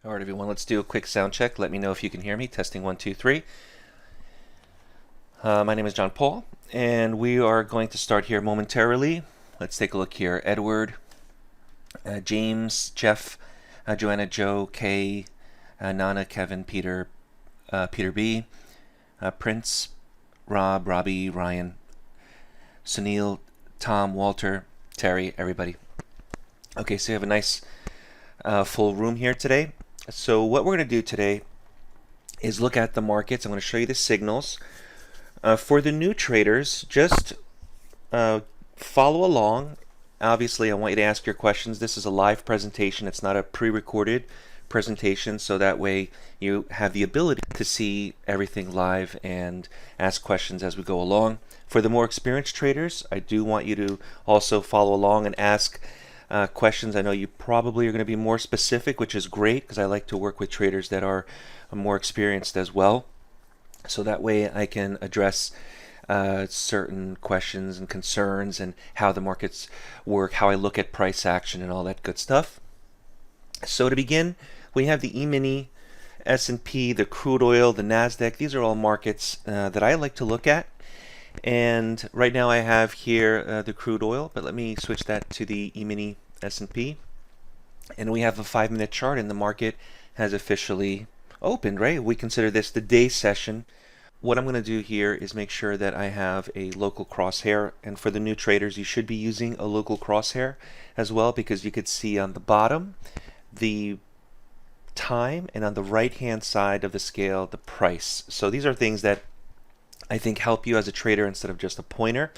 All right, everyone, let's do a quick sound check. Let me know if you can hear me. Testing 1, 2, 3. My name is John Paul, and we are going to start here momentarily. Let's take a look here. Edward, James, Jeff, Joanna, Joe, Kay, Nana, Kevin, Peter, Peter B, Prince, Rob, Robbie, Ryan, Sunil, Tom, Walter, Terry, everybody. Okay, so you have a nice full room here today. So what we're going to do today is look at the markets. I'm going to show you the signals. For the new traders, just follow along. Obviously, I want you to ask your questions. This is a live presentation. It's not a pre-recorded presentation, so that way you have the ability to see everything live and ask questions as we go along. For the more experienced traders, I do want you to also follow along and ask questions. I know you probably are going to be more specific, which is great because I like to work with traders that are more experienced as well. So that way I can address certain questions and concerns and how the markets work, how I look at price action and all that good stuff. So to begin, we have the E-mini, S&P, the crude oil, the NASDAQ. These are all markets that I like to look at. And right now I have here the crude oil, but let me switch that to the E-mini S&P. And we have a 5-minute chart, and the market has officially opened, right? We consider this the day session. What I'm going to do here is make sure that I have a local crosshair, and for the new traders you should be using a local crosshair as well, because you could see on the bottom the time and on the right hand side of the scale the price. So these are things that I think help you as a trader instead of just a pointer.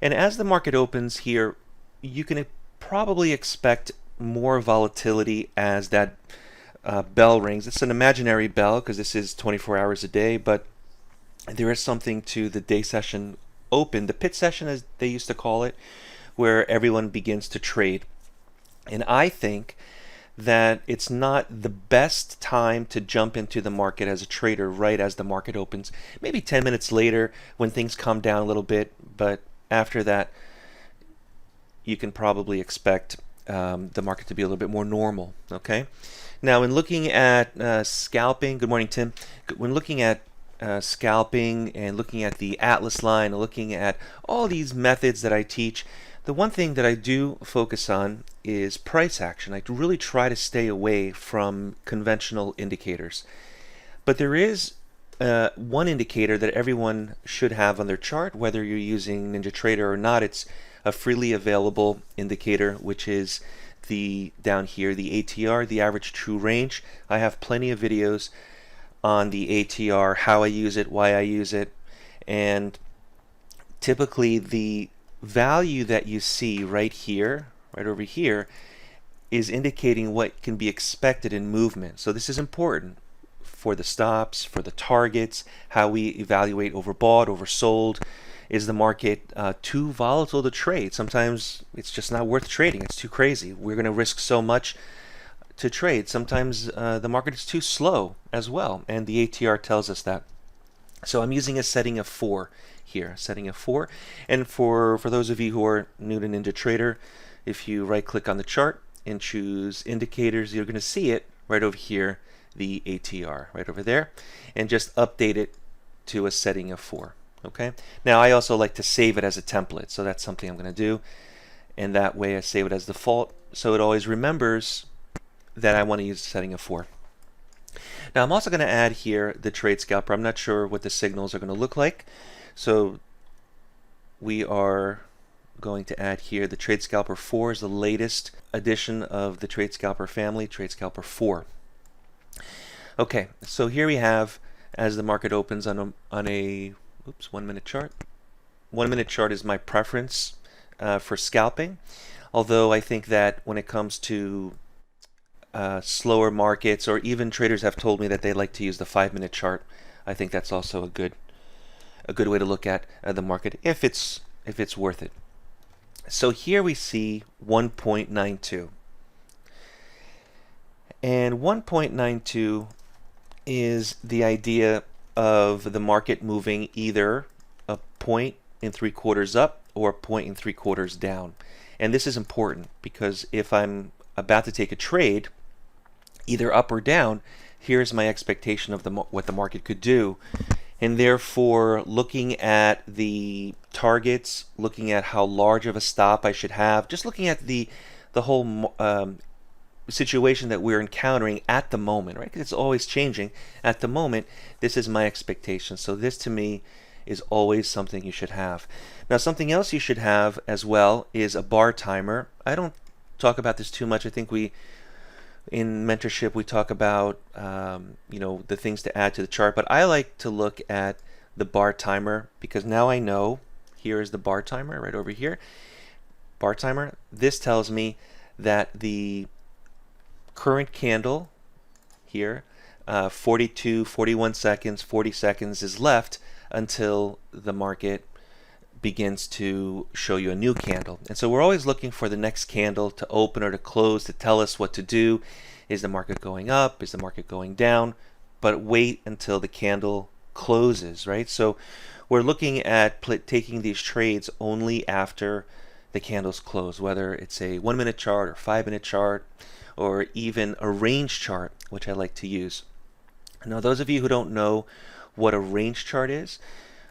And as the market opens here, you can probably expect more volatility as that bell rings. It's an imaginary bell because this is 24 hours a day, but there is something to the day session open, the pit session as they used to call it, where everyone begins to trade. And I think that it's not the best time to jump into the market as a trader right as the market opens. Maybe 10 minutes later when things calm down a little bit, but after that you can probably expect the market to be a little bit more normal. Okay. Now in looking at scalping, good morning Tim, when looking at scalping and looking at the Atlas line and looking at all these methods that I teach, the one thing that I do focus on is price action. I really try to stay away from conventional indicators. But there is one indicator that everyone should have on their chart, whether you're using NinjaTrader or not. It's a freely available indicator, which is the down here, the ATR, the average true range. I have plenty of videos on the ATR, how I use it, why I use it, and typically the value that you see right here, right over here, is indicating what can be expected in movement. So this is important for the stops, for the targets, how we evaluate overbought, oversold. Is the market too volatile to trade? Sometimes it's just not worth trading. It's too crazy. We're going to risk so much to trade. Sometimes the market is too slow as well, and the ATR tells us that. So I'm using a setting of 4 here, setting of 4. And for those of you who are new to NinjaTrader, if you right click on the chart and choose indicators, you're going to see it right over here, the ATR right over there, and just update it to a setting of 4. Okay. Now I also like to save it as a template, so that's something I'm going to do, and that way I save it as default so it always remembers that I want to use a setting of 4. Now I'm also going to add here the Trade Scalper. I'm not sure what the signals are going to look like, so we are going to add here the Trade Scalper 4 is the latest edition of the Trade Scalper family, Trade Scalper 4. Okay, so here we have, as the market opens on a 1 minute chart. 1 minute chart is my preference for scalping, although I think that when it comes to slower markets, or even traders have told me that they like to use the 5-minute chart, I think that's also a good way to look at the market if it's worth it. So here we see 1.92, and 1.92 is the idea of the market moving either a 1.75 up or a 1.75 down. And this is important because if I'm about to take a trade either up or down, here's my expectation of what the market could do. And therefore, looking at the targets, looking at how large of a stop I should have, just looking at the whole situation that we're encountering at the moment, right? Because it's always changing. At the moment, this is my expectation. So this to me is always something you should have. Now, something else you should have as well is a bar timer. I don't talk about this too much. I think in mentorship we talk about the things to add to the chart, but I like to look at the bar timer because now I know here is the bar timer right over here. Bar timer. This tells me that the current candle here, 42, 41 seconds, 40 seconds is left until the market begins to show you a new candle. And so we're always looking for the next candle to open or to close to tell us what to do. Is the market going up? Is the market going down? But wait until the candle closes, right? So we're looking at taking these trades only after the candles close, whether it's a 1 minute chart or 5 minute chart or even a range chart, which I like to use. Now, those of you who don't know what a range chart is,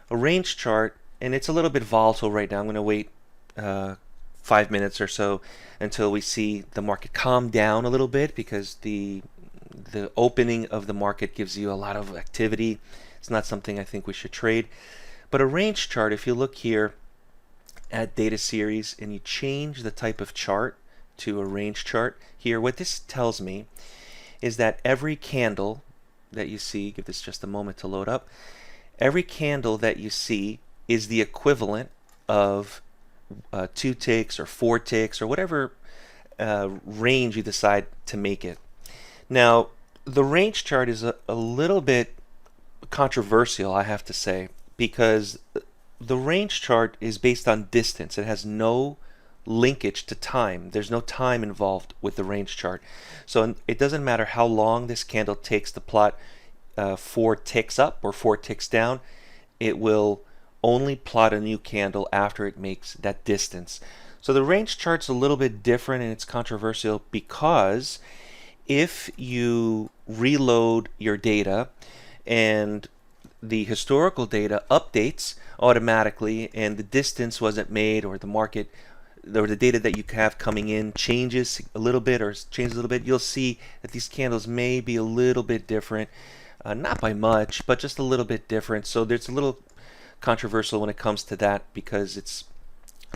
a range chart, and it's a little bit volatile right now. I'm going to wait 5 minutes or so until we see the market calm down a little bit because the opening of the market gives you a lot of activity. It's not something I think we should trade. But a range chart, if you look here at data series and you change the type of chart to a range chart here, what this tells me is that every candle that you see, give this just a moment to load up, every candle that you see is the equivalent of 2 ticks or 4 ticks or whatever range you decide to make it. Now, the range chart is a little bit controversial, I have to say, because the range chart is based on distance. It has no linkage to time. There's no time involved with the range chart. So it doesn't matter how long this candle takes to plot 4 ticks up or 4 ticks down. It will only plot a new candle after it makes that distance. So the range chart's a little bit different and it's controversial because if you reload your data and the historical data updates automatically and the distance wasn't made, or the market or the data that you have coming in changes a little bit, you'll see that these candles may be a little bit different, not by much, but just a little bit different. So there's a little controversial when it comes to that because it's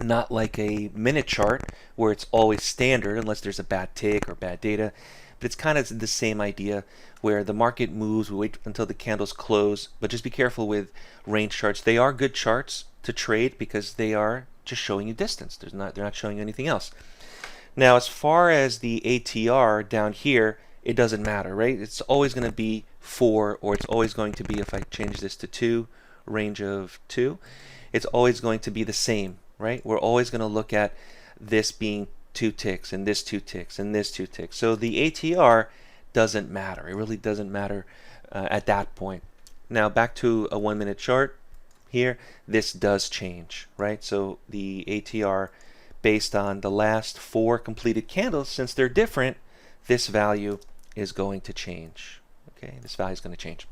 not like a minute chart where it's always standard unless there's a bad tick or bad data. But it's kind of the same idea where the market moves, we wait until the candles close, but just be careful with range charts. They are good charts to trade because they are just showing you distance. They're not showing you anything else. Now, as far as the ATR down here, it doesn't matter, right? It's always going to be 4, or it's always going to be, if I change this to 2, range of 2, it's always going to be the same, right? We're always going to look at this being 2 ticks and this 2 ticks and this 2 ticks. So the ATR doesn't matter. It really doesn't matter at that point. Now back to a 1 minute chart here. This does change, right? So the ATR based on the last 4 completed candles, since they're different, this value is going to change. Okay, this value is going to change.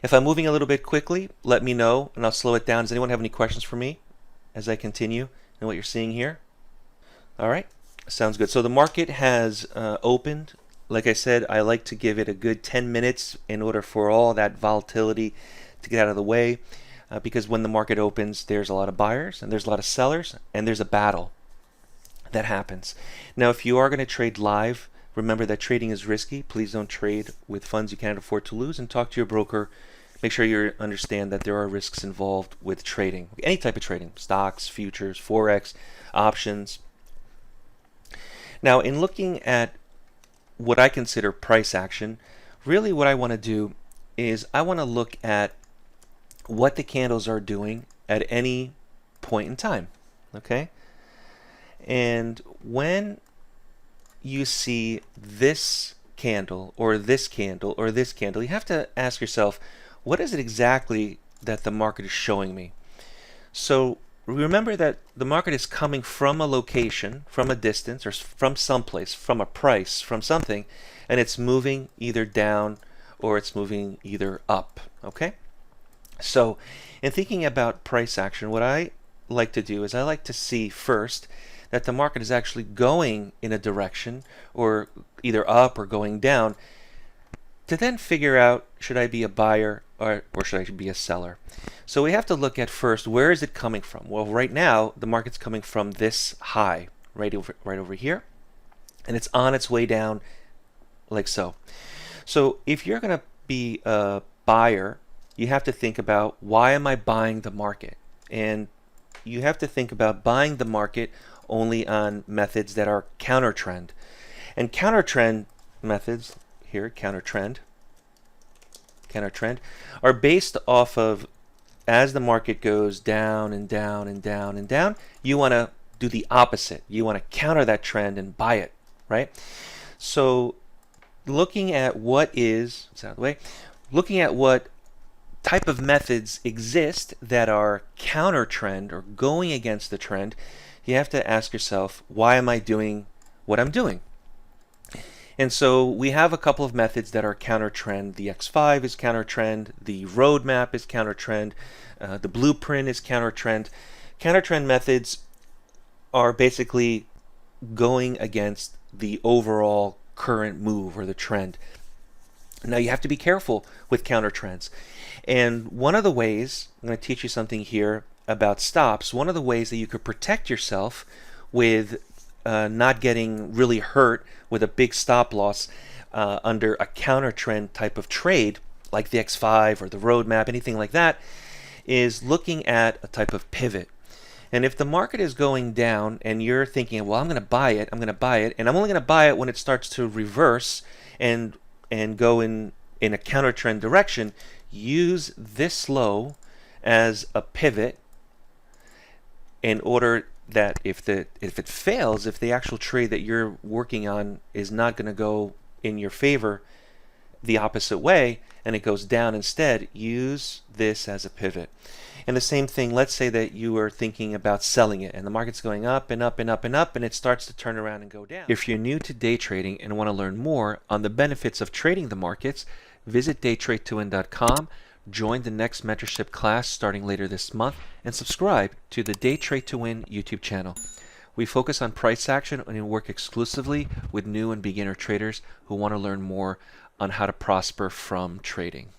If I'm moving a little bit quickly, let me know and I'll slow it down. Does anyone have any questions for me as I continue in what you're seeing here? All right, sounds good. So the market has opened. Like I said, I like to give it a good 10 minutes in order for all that volatility to get out of the way, because when the market opens, there's a lot of buyers and there's a lot of sellers and there's a battle that happens. Now, if you are going to trade live, remember that trading is risky. Please don't trade with funds you can't afford to lose, and talk to your broker. Make sure you understand that there are risks involved with trading, any type of trading, stocks, futures, Forex, options. Now, in looking at what I consider price action, really what I want to do is I want to look at what the candles are doing at any point in time, okay? And when you see this candle or this candle or this candle, you have to ask yourself, what is it exactly that the market is showing me? So remember that the market is coming from a location, from a distance, or from someplace, from a price, from something, and it's moving either down or it's moving either up. Okay? So in thinking about price action, what I like to do is I like to see first that the market is actually going in a direction, or either up or going down, to then figure out, should I be a buyer or should I be a seller? So we have to look at first, where is it coming from? Well, right now the market's coming from this high right over here, and it's on its way down like so. So if you're going to be a buyer, you have to think about, why am I buying the market? And you have to think about buying the market only on methods that are counter trend. And counter trend methods here, counter trend, are based off of, as the market goes down and down and down and down, you want to do the opposite. You want to counter that trend and buy it, right? So looking at what is, it's out of the way, looking at what type of methods exist that are counter trend or going against the trend, you have to ask yourself, why am I doing what I'm doing? And so we have a couple of methods that are counter trend. The X5 is counter trend, the roadmap is counter trend, the blueprint is counter trend. Counter trend methods are basically going against the overall current move or the trend. Now you have to be careful with counter trends. And one of the ways, I'm going to teach you something here about stops. One of the ways that you could protect yourself with not getting really hurt with a big stop loss under a counter trend type of trade, like the X5 or the roadmap, anything like that, is looking at a type of pivot. And if the market is going down and you're thinking, well, I'm going to buy it, and I'm only going to buy it when it starts to reverse and go in a counter trend direction, use this low as a pivot in order that if it fails, if the actual trade that you're working on is not going to go in your favor the opposite way and it goes down instead, use this as a pivot. And the same thing, let's say that you are thinking about selling it and the market's going up and up and up and up and it starts to turn around and go down. If you're new to day trading and want to learn more on the benefits of trading the markets, visit DayTradeToWin.com, join the next mentorship class starting later this month, and subscribe to the Day Trade to Win YouTube channel. We focus on price action and work exclusively with new and beginner traders who want to learn more on how to prosper from trading.